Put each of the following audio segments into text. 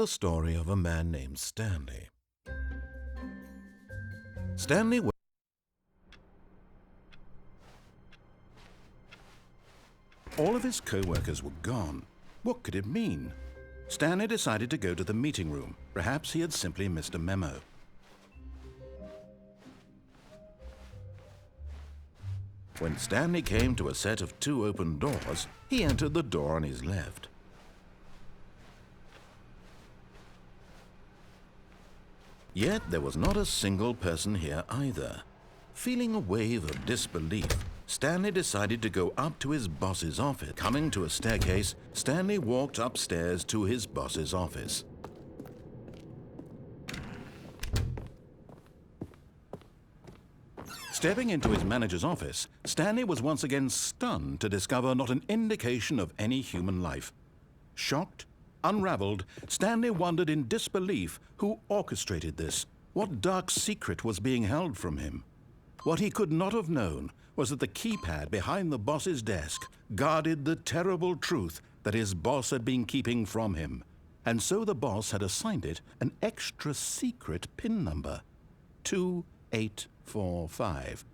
The story of a man named Stanley. Stanley All of his co-workers were gone. What could it mean? Stanley decided to go to the meeting room. Perhaps he had simply missed a memo. When Stanley came to a set of 2 open doors, he entered the door on his left. Yet there was not a single person here either. Feeling a wave of disbelief, Stanley decided to go up to his boss's office. Coming to a staircase, Stanley walked upstairs to his boss's office. Stepping into his manager's office, Stanley was once again stunned to discover not an indication of any human life. Shocked, unraveled, Stanley wondered in disbelief who orchestrated this. What dark secret was being held from him? What he could not have known was that the keypad behind the boss's desk guarded the terrible truth that his boss had been keeping from him. And so the boss had assigned it an extra secret PIN number, 2845.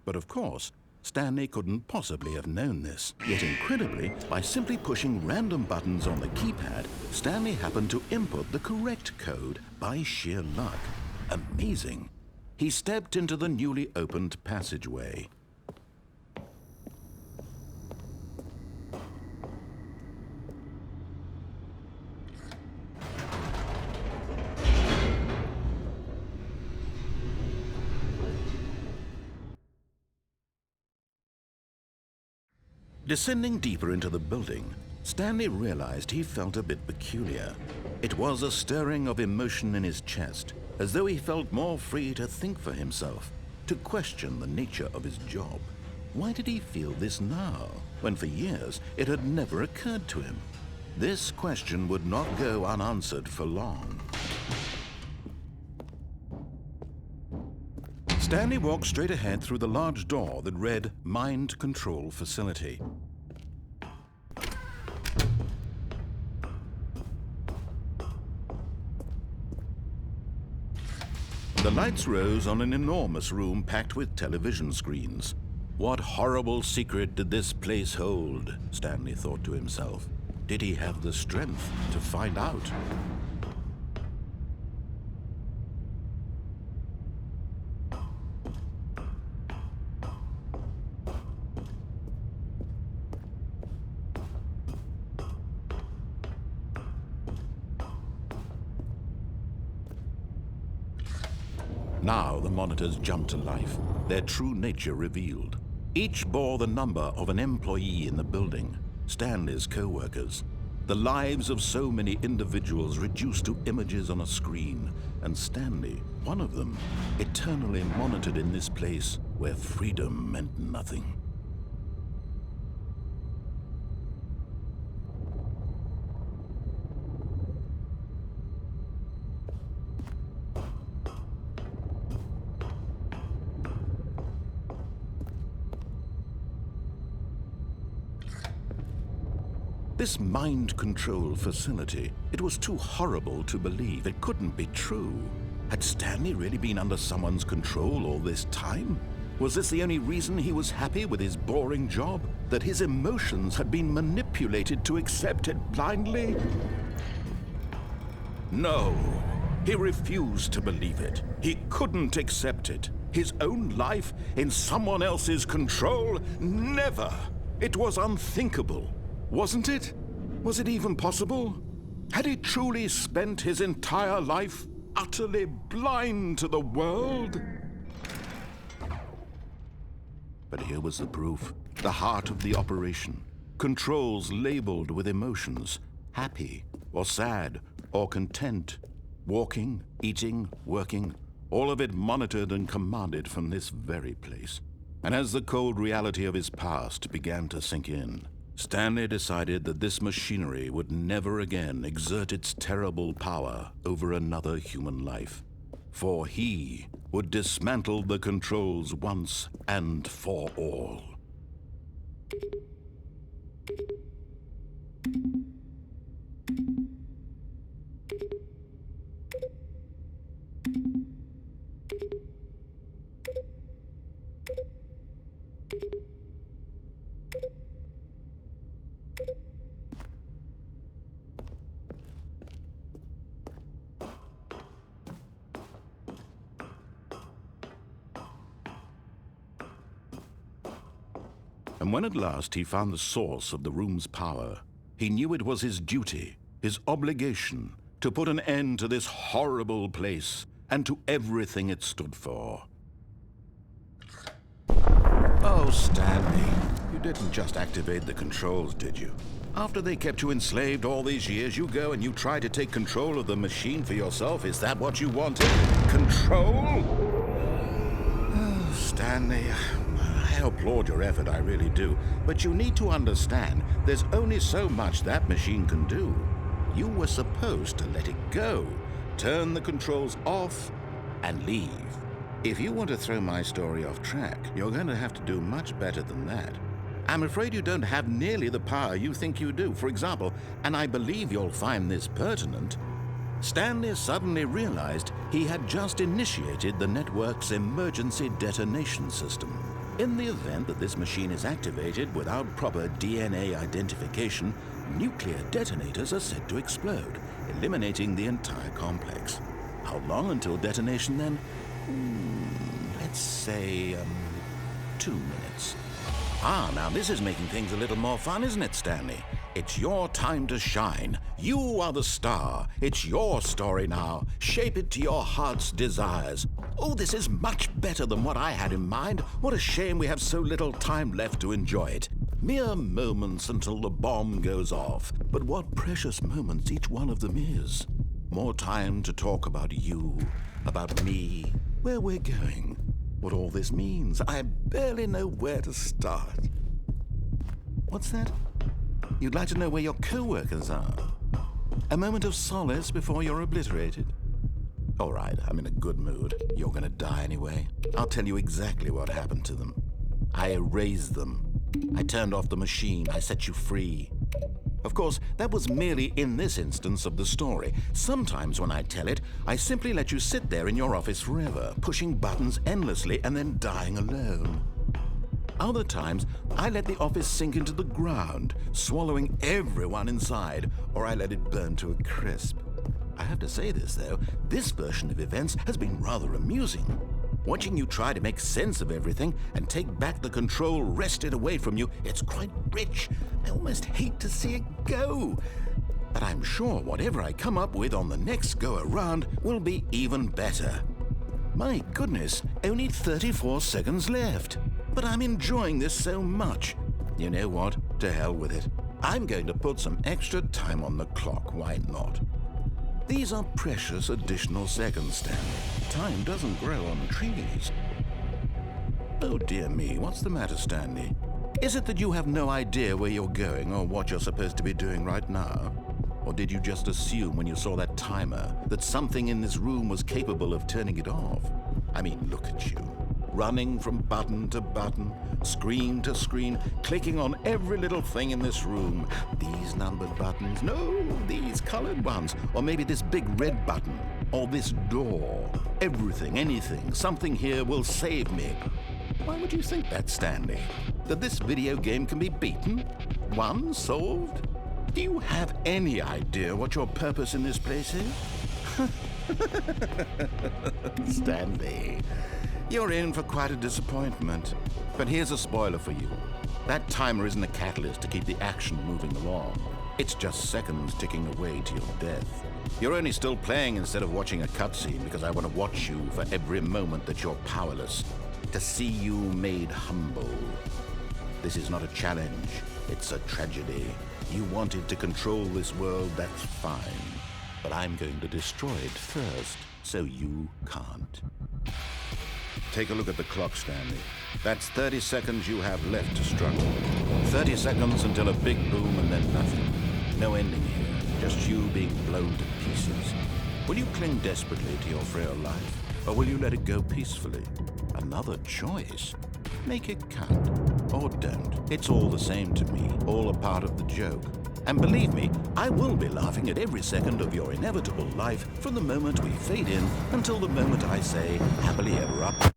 But of course, Stanley couldn't possibly have known this. Yet incredibly, by simply pushing random buttons on the keypad, Stanley happened to input the correct code by sheer luck. Amazing. He stepped into the newly opened passageway. Descending deeper into the building, Stanley realized he felt a bit peculiar. It was a stirring of emotion in his chest, as though he felt more free to think for himself, to question the nature of his job. Why did he feel this now, when for years it had never occurred to him? This question would not go unanswered for long. Stanley walked straight ahead through the large door that read Mind Control Facility. The lights rose on an enormous room packed with television screens. What horrible secret did this place hold? Stanley thought to himself. Did he have the strength to find out? Now the monitors jumped to life, their true nature revealed. Each bore the number of an employee in the building, Stanley's co-workers. The lives of so many individuals reduced to images on a screen, and Stanley, one of them, eternally monitored in this place where freedom meant nothing. This mind control facility, it was too horrible to believe. It couldn't be true. Had Stanley really been under someone's control all this time? Was this the only reason he was happy with his boring job? That his emotions had been manipulated to accept it blindly? No, he refused to believe it. He couldn't accept it. His own life in someone else's control? Never! It was unthinkable. Wasn't it? Was it even possible? Had he truly spent his entire life utterly blind to the world? But here was the proof. The heart of the operation. Controls labeled with emotions. Happy, or sad, or content. Walking, eating, working. All of it monitored and commanded from this very place. And as the cold reality of his past began to sink in, Stanley decided that this machinery would never again exert its terrible power over another human life, for he would dismantle the controls once and for all. And when at last he found the source of the room's power, he knew it was his duty, his obligation, to put an end to this horrible place and to everything it stood for. Oh, Stanley, you didn't just activate the controls, did you? After they kept you enslaved all these years, you go and you try to take control of the machine for yourself. Is that what you wanted? Control? Oh, Stanley, I applaud your effort, I really do. But you need to understand, there's only so much that machine can do. You were supposed to let it go, turn the controls off, and leave. If you want to throw my story off track, you're going to have to do much better than that. I'm afraid you don't have nearly the power you think you do. For example, and I believe you'll find this pertinent, Stanley suddenly realized he had just initiated the network's emergency detonation system. In the event that this machine is activated without proper DNA identification, nuclear detonators are said to explode, eliminating the entire complex. How long until detonation then? Let's say, 2 minutes. Now this is making things a little more fun, isn't it, Stanley? It's your time to shine. You are the star. It's your story now. Shape it to your heart's desires. Oh, this is much better than what I had in mind. What a shame we have so little time left to enjoy it. Mere moments until the bomb goes off. But what precious moments each one of them is. More time to talk about you, about me, where we're going, what all this means. I barely know where to start. What's that? You'd like to know where your co-workers are? A moment of solace before you're obliterated? All right, I'm in a good mood. You're gonna die anyway. I'll tell you exactly what happened to them. I erased them. I turned off the machine. I set you free. Of course, that was merely in this instance of the story. Sometimes when I tell it, I simply let you sit there in your office forever, pushing buttons endlessly and then dying alone. Other times, I let the office sink into the ground, swallowing everyone inside, or I let it burn to a crisp. I have to say this, though, this version of events has been rather amusing. Watching you try to make sense of everything and take back the control wrested away from you, it's quite rich. I almost hate to see it go. But I'm sure whatever I come up with on the next go-around will be even better. My goodness, only 34 seconds left. But I'm enjoying this so much. You know what? To hell with it. I'm going to put some extra time on the clock, why not? These are precious additional seconds, Stanley. Time doesn't grow on trees. Oh dear me, what's the matter, Stanley? Is it that you have no idea where you're going or what you're supposed to be doing right now? Or did you just assume when you saw that timer that something in this room was capable of turning it off? I mean, look at you. Running from button to button, screen to screen, clicking on every little thing in this room. These numbered buttons, no, these colored ones, or maybe this big red button, or this door. Everything, anything, something here will save me. Why would you think that, Stanley? That this video game can be beaten? Won? Solved? Do you have any idea what your purpose in this place is? Stanley, you're in for quite a disappointment. But here's a spoiler for you. That timer isn't a catalyst to keep the action moving along. It's just seconds ticking away to your death. You're only still playing instead of watching a cutscene because I want to watch you for every moment that you're powerless. To see you made humble. This is not a challenge. It's a tragedy. You wanted to control this world, that's fine. But I'm going to destroy it first, so you can't. Take a look at the clock, Stanley. That's 30 seconds you have left to struggle. 30 seconds until a big boom and then nothing. No ending here, just you being blown to pieces. Will you cling desperately to your frail life, or will you let it go peacefully? Another choice. Make it count, or don't. It's all the same to me, all a part of the joke. And believe me, I will be laughing at every second of your inevitable life from the moment we fade in until the moment I say, happily ever after.